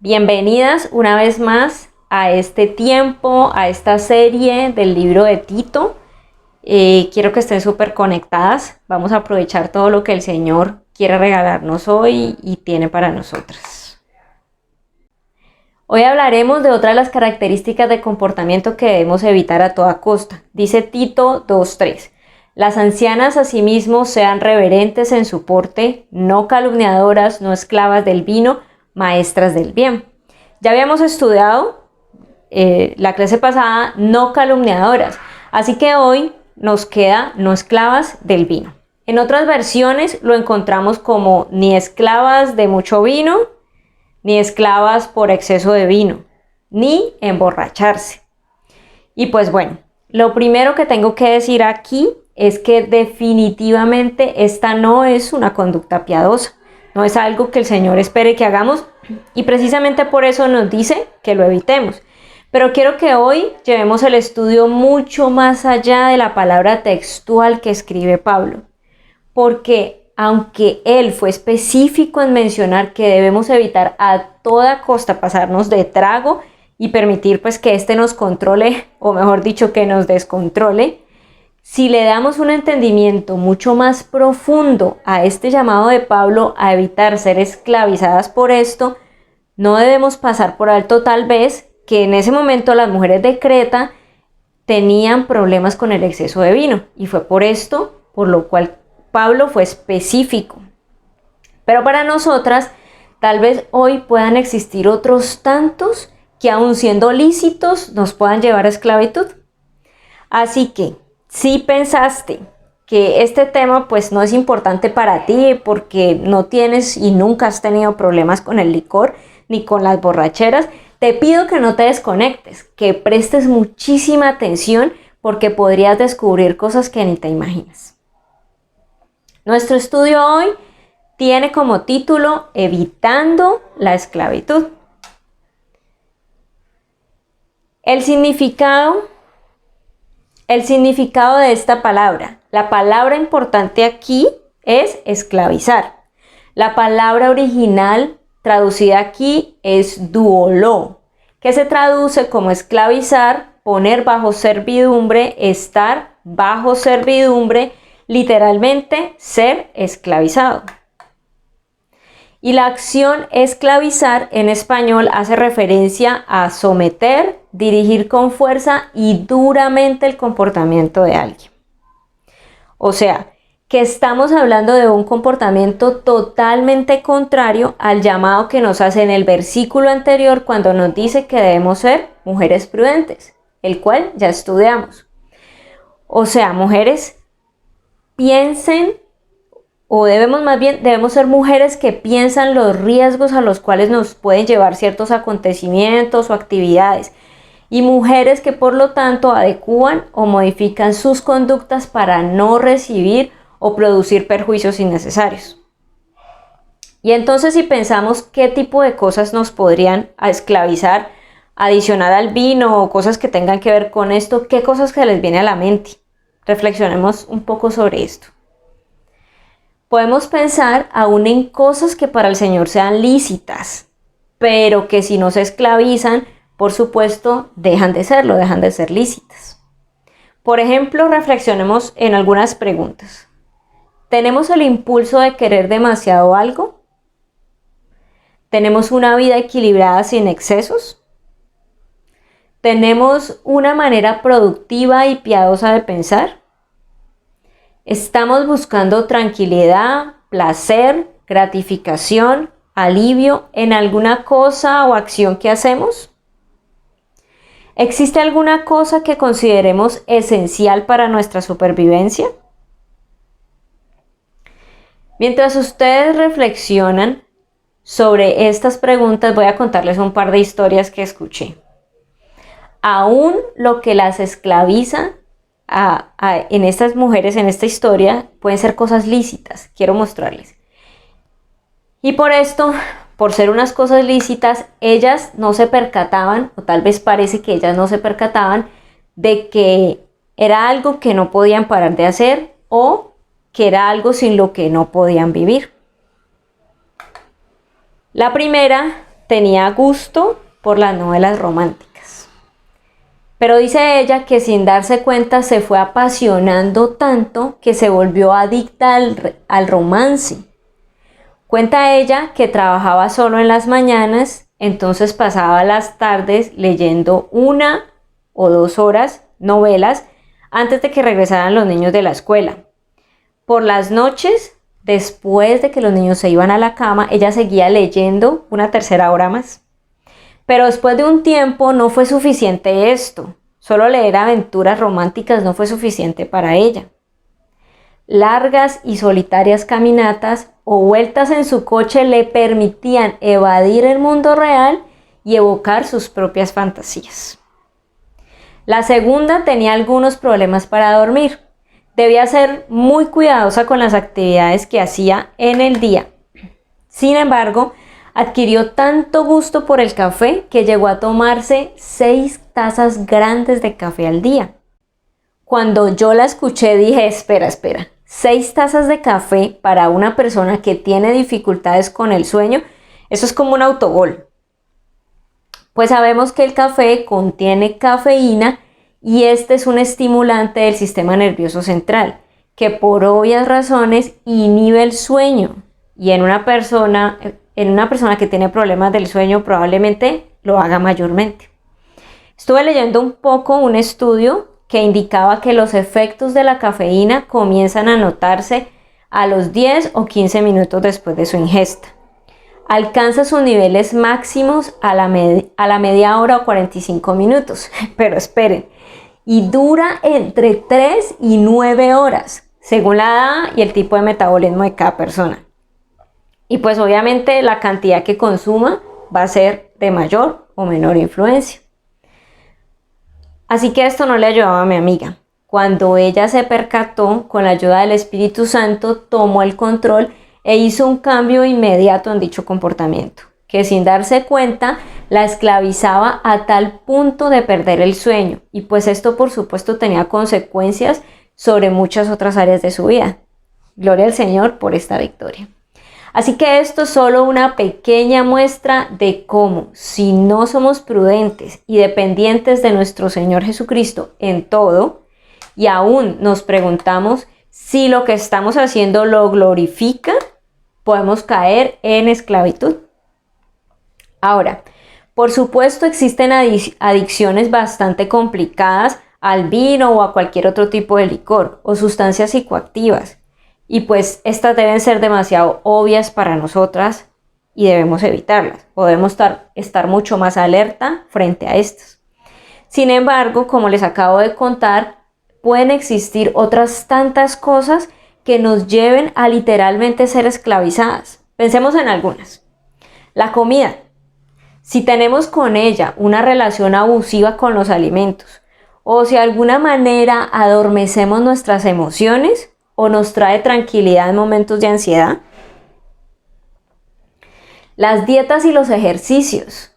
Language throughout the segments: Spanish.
Bienvenidas una vez más a este tiempo, a esta serie del libro de Tito. Quiero que estén súper conectadas. Vamos a aprovechar todo lo que el Señor quiere regalarnos hoy y tiene para nosotras. Hoy hablaremos de otra de las características de comportamiento que debemos evitar a toda costa. Dice Tito 2:3. Las ancianas asimismo sean reverentes en su porte, no calumniadoras, no esclavas del vino, maestras del bien. Ya habíamos estudiado la clase pasada, no calumniadoras, así que hoy nos queda no esclavas del vino. En otras versiones lo encontramos como ni esclavas de mucho vino, ni esclavas por exceso de vino, ni emborracharse. Y pues bueno, lo primero que tengo que decir aquí es que definitivamente esta no es una conducta piadosa. No es algo que el Señor espere que hagamos y precisamente por eso nos dice que lo evitemos. Pero quiero que hoy llevemos el estudio mucho más allá de la palabra textual que escribe Pablo. Porque aunque él fue específico en mencionar que debemos evitar a toda costa pasarnos de trago y permitir pues que éste nos controle, o mejor dicho que nos descontrole, si le damos un entendimiento mucho más profundo a este llamado de Pablo a evitar ser esclavizadas por esto, no debemos pasar por alto tal vez que en ese momento las mujeres de Creta tenían problemas con el exceso de vino y fue por esto por lo cual Pablo fue específico. Pero para nosotras tal vez hoy puedan existir otros tantos que aun siendo lícitos nos puedan llevar a esclavitud. Así que si pensaste que este tema pues no es importante para ti porque no tienes y nunca has tenido problemas con el licor ni con las borracheras, te pido que no te desconectes, que prestes muchísima atención porque podrías descubrir cosas que ni te imaginas. Nuestro estudio hoy tiene como título Evitando la esclavitud. El significado de esta palabra. La palabra importante aquí es esclavizar. La palabra original traducida aquí es duoló, que se traduce como esclavizar, poner bajo servidumbre, estar bajo servidumbre, literalmente ser esclavizado. Y la acción esclavizar en español hace referencia a someter, dirigir con fuerza y duramente el comportamiento de alguien. O sea, que estamos hablando de un comportamiento totalmente contrario al llamado que nos hace en el versículo anterior cuando nos dice que debemos ser mujeres prudentes, el cual ya estudiamos. O sea, mujeres, piensen o debemos ser mujeres que piensan los riesgos a los cuales nos pueden llevar ciertos acontecimientos o actividades y mujeres que por lo tanto adecúan o modifican sus conductas para no recibir o producir perjuicios innecesarios. Y entonces si pensamos qué tipo de cosas nos podrían esclavizar adicional al vino o cosas que tengan que ver con esto, ¿qué cosas se les viene a la mente? Reflexionemos un poco sobre esto. Podemos pensar aún en cosas que para el Señor sean lícitas, pero que si no se esclavizan, por supuesto, dejan de ser lícitas. Por ejemplo, reflexionemos en algunas preguntas. ¿Tenemos el impulso de querer demasiado algo? ¿Tenemos una vida equilibrada sin excesos? ¿Tenemos una manera productiva y piadosa de pensar? ¿Estamos buscando tranquilidad, placer, gratificación, alivio en alguna cosa o acción que hacemos? ¿Existe alguna cosa que consideremos esencial para nuestra supervivencia? Mientras ustedes reflexionan sobre estas preguntas, voy a contarles un par de historias que escuché. Aún lo que las esclaviza en estas mujeres, en esta historia, pueden ser cosas lícitas. Quiero mostrarles. Y por esto, por ser unas cosas lícitas, ellas no se percataban, o tal vez parece que ellas no se percataban, de que era algo que no podían parar de hacer o que era algo sin lo que no podían vivir. La primera tenía gusto por las novelas románticas. Pero dice ella que sin darse cuenta se fue apasionando tanto que se volvió adicta al romance. Cuenta ella que trabajaba solo en las mañanas, entonces pasaba las tardes leyendo 1 o 2 horas novelas antes de que regresaran los niños de la escuela. Por las noches, después de que los niños se iban a la cama, ella seguía leyendo una tercera hora más. Pero después de un tiempo no fue suficiente esto. Solo leer aventuras románticas no fue suficiente para ella. Largas y solitarias caminatas o vueltas en su coche le permitían evadir el mundo real y evocar sus propias fantasías. La segunda tenía algunos problemas para dormir. Debía ser muy cuidadosa con las actividades que hacía en el día. Sin embargo, adquirió tanto gusto por el café que llegó a tomarse 6 tazas grandes de café al día. Cuando yo la escuché dije, espera, 6 tazas de café para una persona que tiene dificultades con el sueño, eso es como un autogol. Pues sabemos que el café contiene cafeína y este es un estimulante del sistema nervioso central, que por obvias razones inhibe el sueño. Y en una persona que tiene problemas del sueño probablemente lo haga mayormente. Estuve leyendo un poco un estudio que indicaba que los efectos de la cafeína comienzan a notarse a los 10 o 15 minutos después de su ingesta. Alcanza sus niveles máximos a la media hora o 45 minutos. Pero esperen, y dura entre 3 y 9 horas, según la edad y el tipo de metabolismo de cada persona. Y pues obviamente la cantidad que consuma va a ser de mayor o menor influencia. Así que esto no le ayudaba a mi amiga. Cuando ella se percató, con la ayuda del Espíritu Santo, tomó el control e hizo un cambio inmediato en dicho comportamiento, que sin darse cuenta la esclavizaba a tal punto de perder el sueño. Y pues esto por supuesto tenía consecuencias sobre muchas otras áreas de su vida. Gloria al Señor por esta victoria. Así que esto es solo una pequeña muestra de cómo, si no somos prudentes y dependientes de nuestro Señor Jesucristo en todo, y aún nos preguntamos si lo que estamos haciendo lo glorifica, podemos caer en esclavitud. Ahora, por supuesto existen adicciones bastante complicadas al vino o a cualquier otro tipo de licor o sustancias psicoactivas. Y pues estas deben ser demasiado obvias para nosotras y debemos evitarlas. Podemos estar mucho más alerta frente a estas. Sin embargo, como les acabo de contar, pueden existir otras tantas cosas que nos lleven a literalmente ser esclavizadas. Pensemos en algunas. La comida. Si tenemos con ella una relación abusiva con los alimentos, o si de alguna manera adormecemos nuestras emociones, o nos trae tranquilidad en momentos de ansiedad. Las dietas y los ejercicios.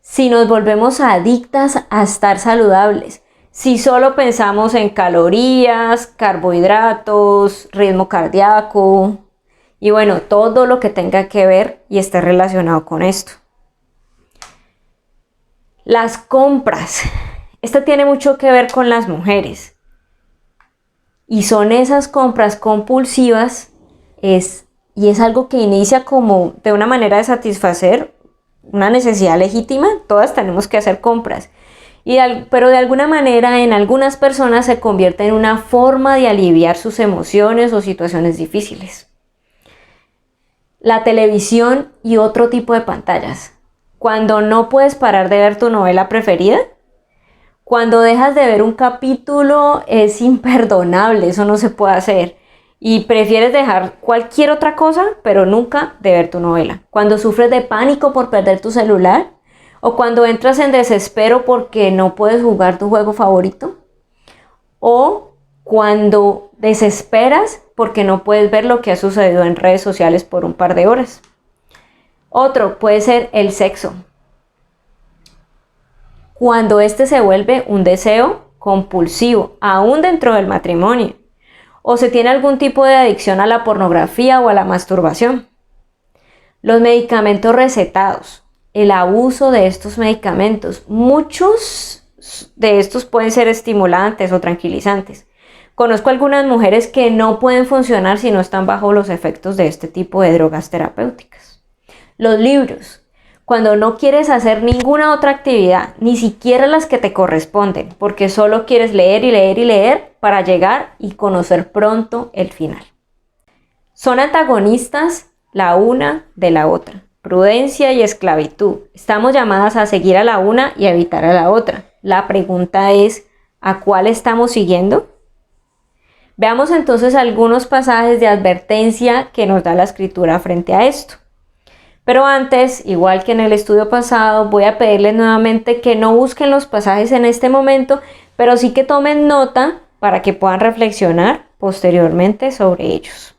Si nos volvemos adictas a estar saludables, si solo pensamos en calorías, carbohidratos, ritmo cardíaco y bueno, todo lo que tenga que ver y esté relacionado con esto. Las compras. Esto tiene mucho que ver con las mujeres. Y son esas compras compulsivas, y es algo que inicia como de una manera de satisfacer una necesidad legítima. Todas tenemos que hacer compras, pero de alguna manera en algunas personas se convierte en una forma de aliviar sus emociones o situaciones difíciles. La televisión y otro tipo de pantallas. Cuando no puedes parar de ver tu novela preferida, cuando dejas de ver un capítulo es imperdonable, eso no se puede hacer. Y prefieres dejar cualquier otra cosa, pero nunca de ver tu novela. Cuando sufres de pánico por perder tu celular, o cuando entras en desespero porque no puedes jugar tu juego favorito, o cuando desesperas porque no puedes ver lo que ha sucedido en redes sociales por un par de horas. Otro puede ser el sexo. Cuando este se vuelve un deseo compulsivo, aún dentro del matrimonio, o se tiene algún tipo de adicción a la pornografía o a la masturbación. Los medicamentos recetados, el abuso de estos medicamentos. Muchos de estos pueden ser estimulantes o tranquilizantes. Conozco algunas mujeres que no pueden funcionar si no están bajo los efectos de este tipo de drogas terapéuticas. Los libros. Cuando no quieres hacer ninguna otra actividad, ni siquiera las que te corresponden, porque solo quieres leer y leer y leer para llegar y conocer pronto el final. Son antagonistas la una de la otra. Prudencia y esclavitud. Estamos llamadas a seguir a la una y a evitar a la otra. La pregunta es, ¿a cuál estamos siguiendo? Veamos entonces algunos pasajes de advertencia que nos da la Escritura frente a esto. Pero antes, igual que en el estudio pasado, voy a pedirles nuevamente que no busquen los pasajes en este momento, pero sí que tomen nota para que puedan reflexionar posteriormente sobre ellos.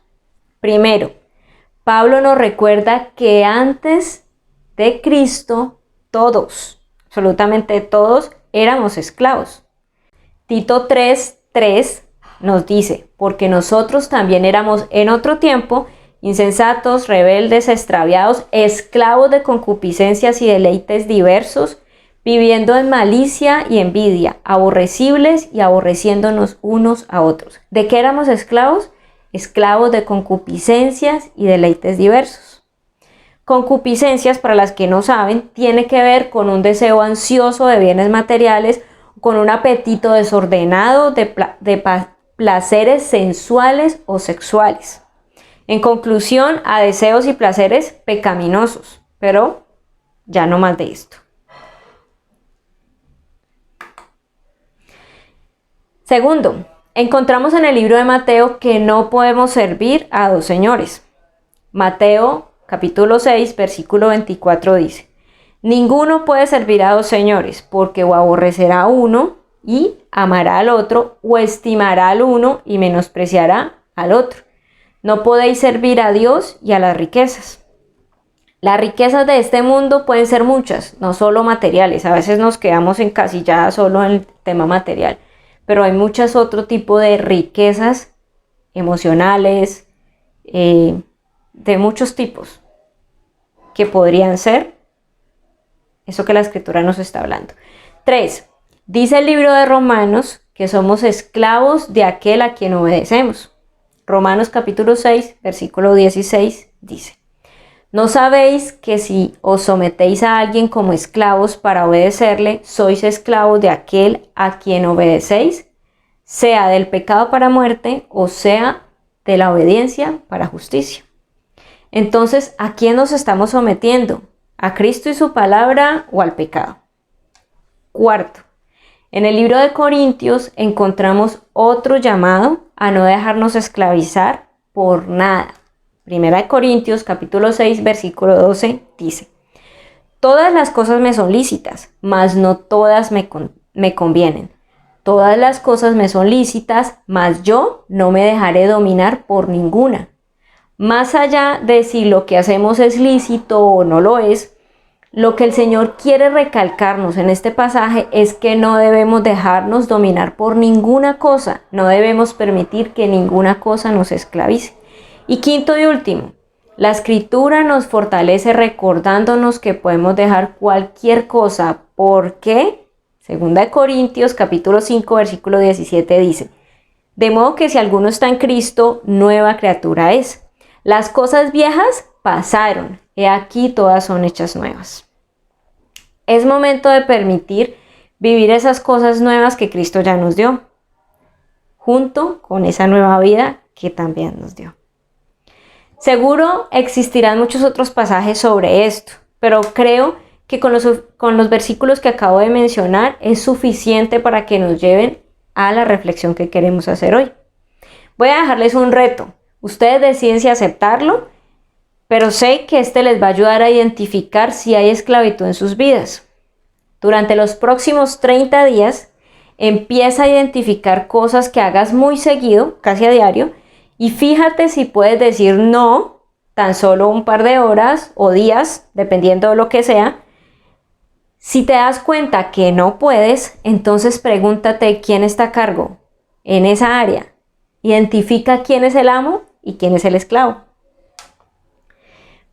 Primero, Pablo nos recuerda que antes de Cristo, todos, absolutamente todos, éramos esclavos. Tito 3:3 nos dice, porque nosotros también éramos en otro tiempo insensatos, rebeldes, extraviados, esclavos de concupiscencias y deleites diversos, viviendo en malicia y envidia, aborrecibles y aborreciéndonos unos a otros. ¿De qué éramos esclavos? Esclavos de concupiscencias y deleites diversos. Concupiscencias, para las que no saben, tiene que ver con un deseo ansioso de bienes materiales, con un apetito desordenado de placeres sensuales o sexuales. En conclusión, a deseos y placeres pecaminosos, pero ya no más de esto. Segundo, encontramos en el libro de Mateo que no podemos servir a dos señores. Mateo capítulo 6, versículo 24 dice, ninguno puede servir a dos señores, porque o aborrecerá a uno y amará al otro, o estimará al uno y menospreciará al otro. No podéis servir a Dios y a las riquezas. Las riquezas de este mundo pueden ser muchas, no solo materiales. A veces nos quedamos encasilladas solo en el tema material, pero hay muchos otro tipo de riquezas emocionales, de muchos tipos, que podrían ser eso que la Escritura nos está hablando. 3. Dice el libro de Romanos que somos esclavos de aquel a quien obedecemos. Romanos capítulo 6, versículo 16 dice, ¿no sabéis que si os sometéis a alguien como esclavos para obedecerle, sois esclavos de aquel a quien obedecéis, sea del pecado para muerte o sea de la obediencia para justicia? Entonces, ¿a quién nos estamos sometiendo? ¿A Cristo y su palabra o al pecado? Cuarto, en el libro de Corintios encontramos otro llamado a no dejarnos esclavizar por nada. Primera de Corintios, capítulo 6, versículo 12, dice, todas las cosas me son lícitas, mas no todas me convienen. Todas las cosas me son lícitas, mas yo no me dejaré dominar por ninguna. Más allá de si lo que hacemos es lícito o no lo es, lo que el Señor quiere recalcarnos en este pasaje es que no debemos dejarnos dominar por ninguna cosa, no debemos permitir que ninguna cosa nos esclavice. Y quinto y último, la Escritura nos fortalece recordándonos que podemos dejar cualquier cosa. ¿Por qué? Segunda de Corintios capítulo 5 versículo 17 dice, de modo que si alguno está en Cristo, nueva criatura es. Las cosas viejas pasaron, he aquí todas son hechas nuevas. Es momento de permitir vivir esas cosas nuevas que Cristo ya nos dio, junto con esa nueva vida que también nos dio. Seguro existirán muchos otros pasajes sobre esto, pero creo que con los versículos que acabo de mencionar es suficiente para que nos lleven a la reflexión que queremos hacer hoy. Voy a dejarles un reto. Ustedes deciden si aceptarlo, pero sé que este les va a ayudar a identificar si hay esclavitud en sus vidas. Durante los próximos 30 días, empieza a identificar cosas que hagas muy seguido, casi a diario, y fíjate si puedes decir no, tan solo un par de horas o días, dependiendo de lo que sea. Si te das cuenta que no puedes, entonces pregúntate quién está a cargo en esa área. Identifica quién es el amo y quién es el esclavo.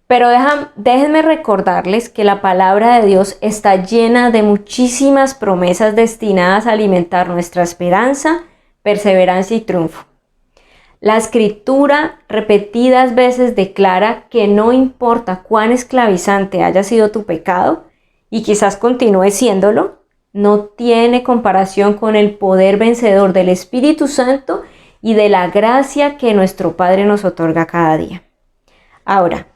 Pero déjenme recordarles que la palabra de Dios está llena de muchísimas promesas destinadas a alimentar nuestra esperanza, perseverancia y triunfo. La Escritura repetidas veces declara que no importa cuán esclavizante haya sido tu pecado, y quizás continúe siéndolo, no tiene comparación con el poder vencedor del Espíritu Santo y de la gracia que nuestro Padre nos otorga cada día. Ahora,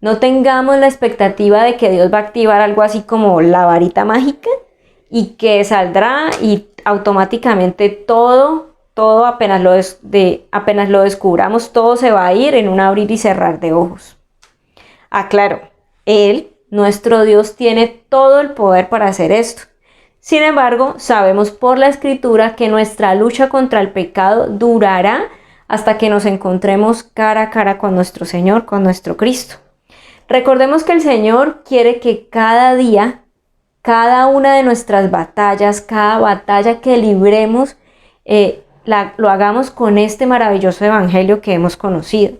no tengamos la expectativa de que Dios va a activar algo así como la varita mágica y que saldrá y automáticamente todo apenas lo descubramos, todo se va a ir en un abrir y cerrar de ojos. Aclaro, Él, nuestro Dios, tiene todo el poder para hacer esto. Sin embargo, sabemos por la Escritura que nuestra lucha contra el pecado durará hasta que nos encontremos cara a cara con nuestro Señor, con nuestro Cristo. Recordemos que el Señor quiere que cada día, cada una de nuestras batallas, cada batalla que libremos, lo hagamos con este maravilloso evangelio que hemos conocido.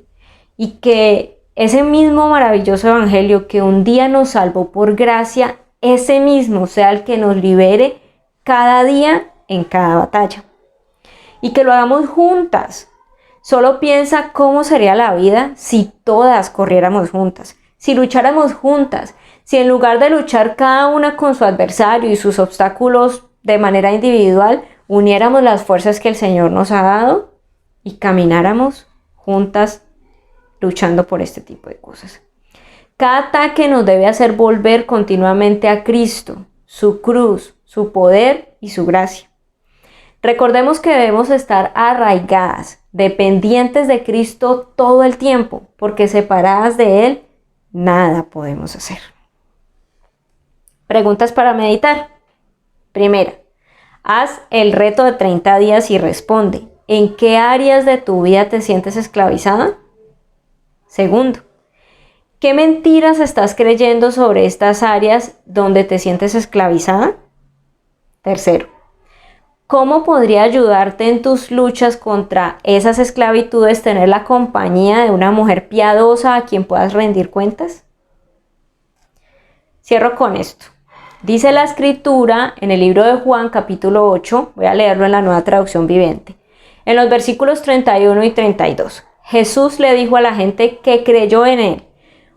Y que ese mismo maravilloso evangelio que un día nos salvó por gracia, ese mismo sea el que nos libere cada día en cada batalla. Y que lo hagamos juntas. Solo piensa cómo sería la vida si todas corriéramos juntas, si lucháramos juntas, si en lugar de luchar cada una con su adversario y sus obstáculos de manera individual, uniéramos las fuerzas que el Señor nos ha dado y camináramos juntas luchando por este tipo de cosas. Cada ataque nos debe hacer volver continuamente a Cristo, su cruz, su poder y su gracia. Recordemos que debemos estar arraigadas, dependientes de Cristo todo el tiempo, porque separadas de Él, nada podemos hacer. Preguntas para meditar. Primera, haz el reto de 30 días y responde, ¿en qué áreas de tu vida te sientes esclavizada? Segundo, ¿qué mentiras estás creyendo sobre estas áreas donde te sientes esclavizada? Tercero, ¿cómo podría ayudarte en tus luchas contra esas esclavitudes tener la compañía de una mujer piadosa a quien puedas rendir cuentas? Cierro con esto. Dice la Escritura en el libro de Juan capítulo 8, voy a leerlo en la Nueva Traducción Viviente, en los versículos 31 y 32. Jesús le dijo a la gente que creyó en Él: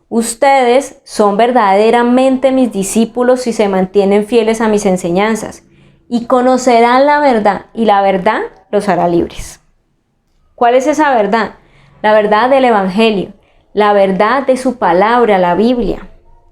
ustedes son verdaderamente mis discípulos si se mantienen fieles a mis enseñanzas, y conocerán la verdad, y la verdad los hará libres. ¿Cuál es esa verdad? La verdad del Evangelio, la verdad de su palabra, la Biblia.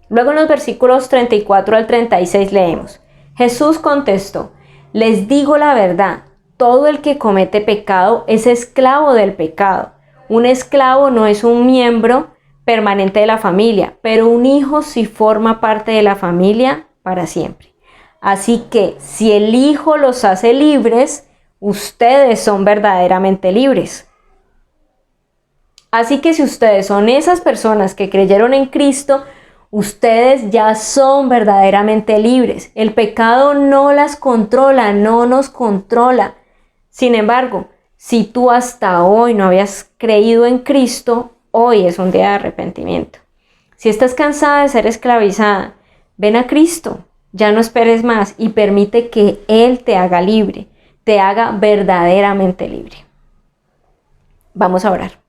Luego en los versículos 34 al 36 leemos: Jesús contestó: les digo la verdad, todo el que comete pecado es esclavo del pecado. Un esclavo no es un miembro permanente de la familia, pero un hijo sí forma parte de la familia para siempre. Así que si el Hijo los hace libres, ustedes son verdaderamente libres. Así que si ustedes son esas personas que creyeron en Cristo, ustedes ya son verdaderamente libres. El pecado no las controla, no nos controla. Sin embargo, si tú hasta hoy no habías creído en Cristo, hoy es un día de arrepentimiento. Si estás cansada de ser esclavizada, ven a Cristo, ya no esperes más y permite que Él te haga libre, te haga verdaderamente libre. Vamos a orar.